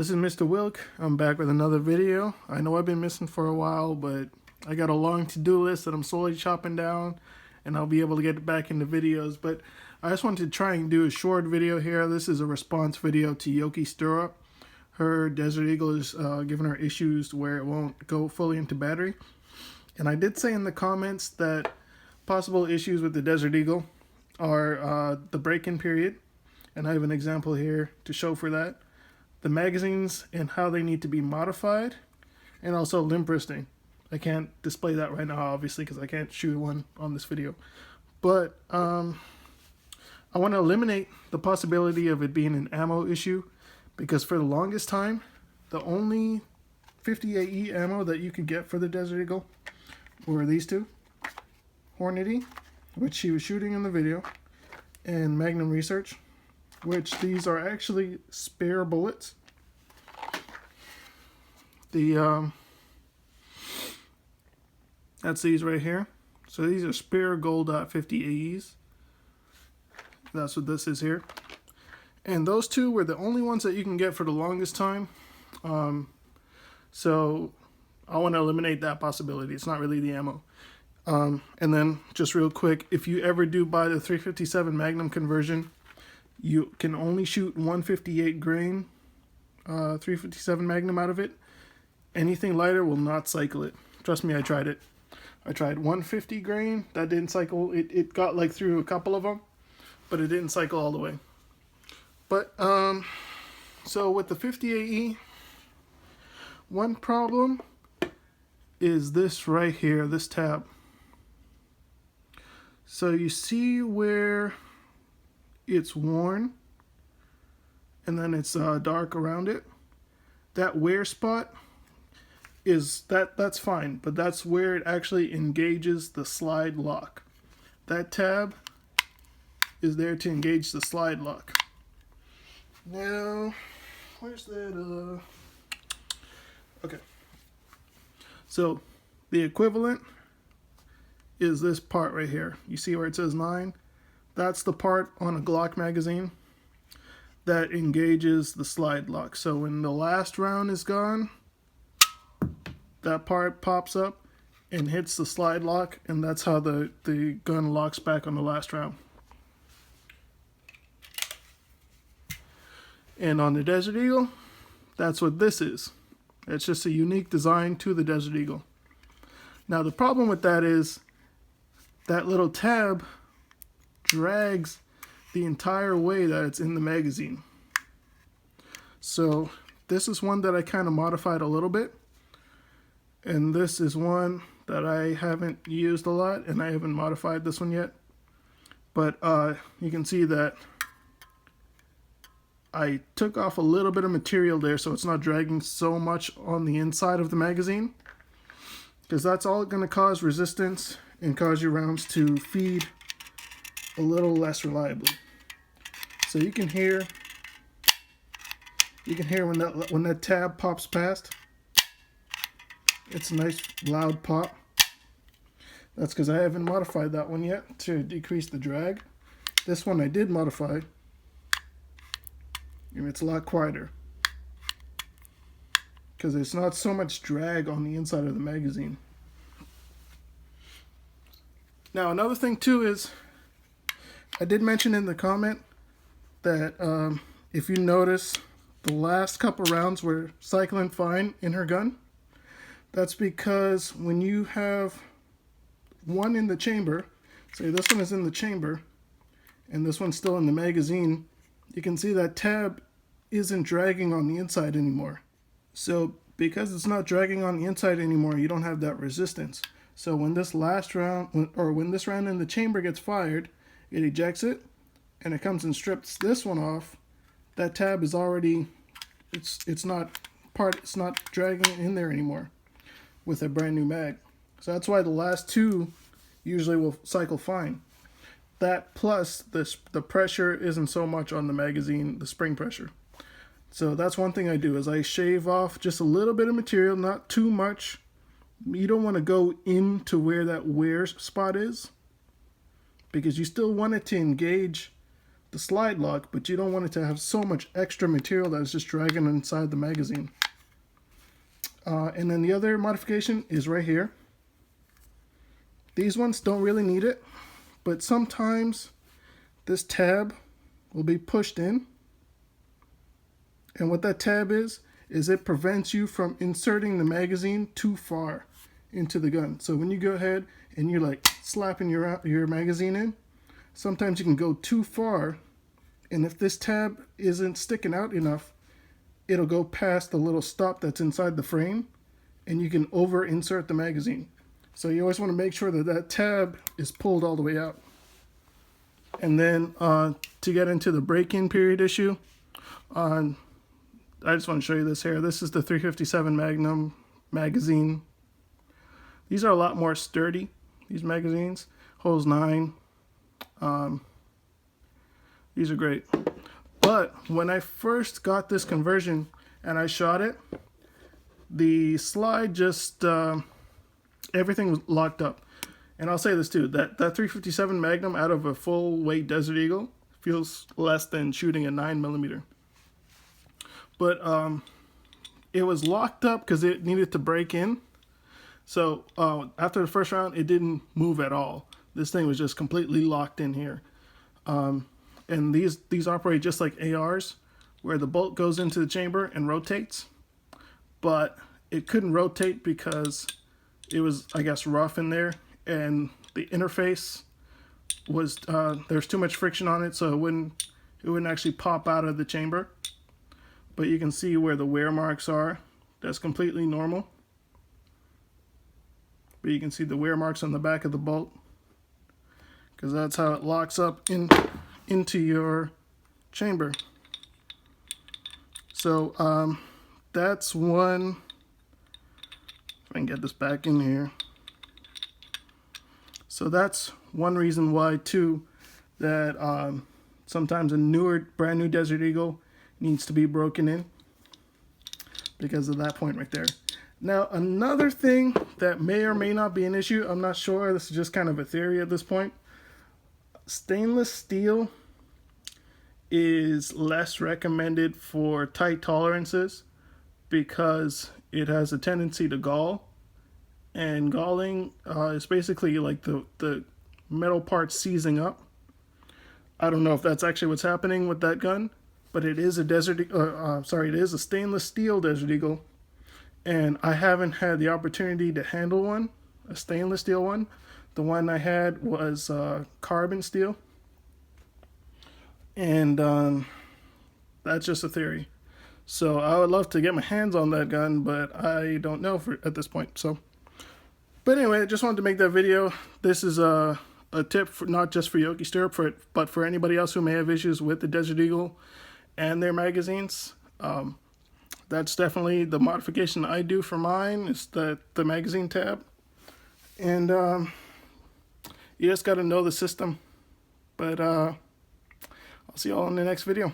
This is Mr. Wilk. I'm back with another video. I know I've been missing for a while, but I got a long to-do list that I'm slowly chopping down, and I'll be able to get back into videos. But I just wanted to try and do a short video here. This is a response video to Yoki Stirrup. Her Desert Eagle is giving her issues where it won't go fully into battery. And I did say in the comments that possible issues with the Desert Eagle are the break-in period. And I have an example here to show for that. The magazines and how they need to be modified, and also limb wristing. I can't display that right now, obviously, because I can't shoot one on this video. But I want to eliminate the possibility of it being an ammo issue, because for the longest time, the only 50AE ammo that you could get for the Desert Eagle were these two. Hornady, which she was shooting in the video, and Magnum Research, which these are actually spare bullets. That's these right here. So these are spare Gold Dot 50 AEs. That's what this is here. And those two were the only ones that you can get for the longest time. So I want to eliminate that possibility. It's not really the ammo. And then just real quick, if you ever do buy the 357 Magnum conversion, you can only shoot 158 grain 357 Magnum out of it. Anything lighter will not cycle it. Trust me, I tried it. I tried 150 grain. That didn't cycle. It got like through a couple of them, but it didn't cycle all the way. But so with the 50AE, one problem is this right here, this tab. So you see where it's worn and then it's dark around it. That wear spot is that's fine, but that's where it actually engages the slide lock. That tab is there to engage the slide lock. Now, where's that? Okay. So the equivalent is this part right here. You see where it says 9? That's the part on a Glock magazine that engages the slide lock. So when the last round is gone, that part pops up and hits the slide lock, and that's how the gun locks back on the last round. And on the Desert Eagle, that's what this is. It's just a unique design to the Desert Eagle. Now the problem with that is that little tab drags the entire way that it's in the magazine. So this is one that I kind of modified a little bit, and this is one that I haven't used a lot, and I haven't modified this one yet. But you can see that I took off a little bit of material there, so it's not dragging so much on the inside of the magazine, because that's all going to cause resistance and cause your rounds to feed a little less reliably. So you can hear when that tab pops past. It's a nice loud pop. That's because I haven't modified that one yet to decrease the drag. This one I did modify, and it's a lot quieter because it's not so much drag on the inside of the magazine. Now another thing too is, I did mention in the comment that if you notice the last couple rounds were cycling fine in her gun, that's because when you have one in the chamber, say this one is in the chamber and this one's still in the magazine, you can see that tab isn't dragging on the inside anymore. So because it's not dragging on the inside anymore, you don't have that resistance. So when this last round, or when this round in the chamber gets fired, it ejects it and it comes and strips this one off. That tab is already, it's not dragging in there anymore with a brand new mag. So that's why the last two usually will cycle fine. That plus the pressure isn't so much on the magazine, the spring pressure. So that's one thing I do, is I shave off just a little bit of material, not too much. You don't want to go into where that wear spot is, because you still want it to engage the slide lock, but you don't want it to have so much extra material that is just dragging inside the magazine. And then the other modification is right here. These ones don't really need it, but sometimes this tab will be pushed in. And what that tab is it prevents you from inserting the magazine too far into the gun. So when you go ahead and you're like slapping your magazine in, sometimes you can go too far, and if this tab isn't sticking out enough, it'll go past the little stop that's inside the frame, and you can over insert the magazine. So you always want to make sure that that tab is pulled all the way out. And then to get into the break-in period issue, I just want to show you this here. This is the 357 Magnum magazine. These are a lot more sturdy, these magazines. Holes 9. These are great. But when I first got this conversion and I shot it, the slide just, everything was locked up. And I'll say this too, that 357 Magnum out of a full weight Desert Eagle feels less than shooting a 9mm. But it was locked up because it needed to break in. So after the first round, it didn't move at all. This thing was just completely locked in here. And these operate just like ARs, where the bolt goes into the chamber and rotates. But it couldn't rotate because it was, I guess, rough in there, and the interface was there's too much friction on it, so it wouldn't actually pop out of the chamber. But you can see where the wear marks are. That's completely normal. But you can see the wear marks on the back of the bolt, because that's how it locks up into your chamber. So that's one. If I can get this back in here. So that's one reason why too that sometimes a brand new Desert Eagle needs to be broken in, because of that point right there. Now another thing that may or may not be an issue, I'm not sure, this is just kind of a theory at this point. Stainless steel is less recommended for tight tolerances because it has a tendency to gall, and galling is basically like the metal parts seizing up. I don't know if that's actually what's happening with that gun, but it is a it is a stainless steel Desert Eagle, and I haven't had the opportunity to handle one, a stainless steel one. The one I had was carbon steel, and that's just a theory. So I would love to get my hands on that gun, but I don't know at this point. So, but anyway, I just wanted to make that video. This is a tip for, not just for Yoki Stirrup, but for anybody else who may have issues with the Desert Eagle and their magazines. That's definitely the modification I do for mine, is the magazine tab. And you just got to know the system. But I'll see you all in the next video.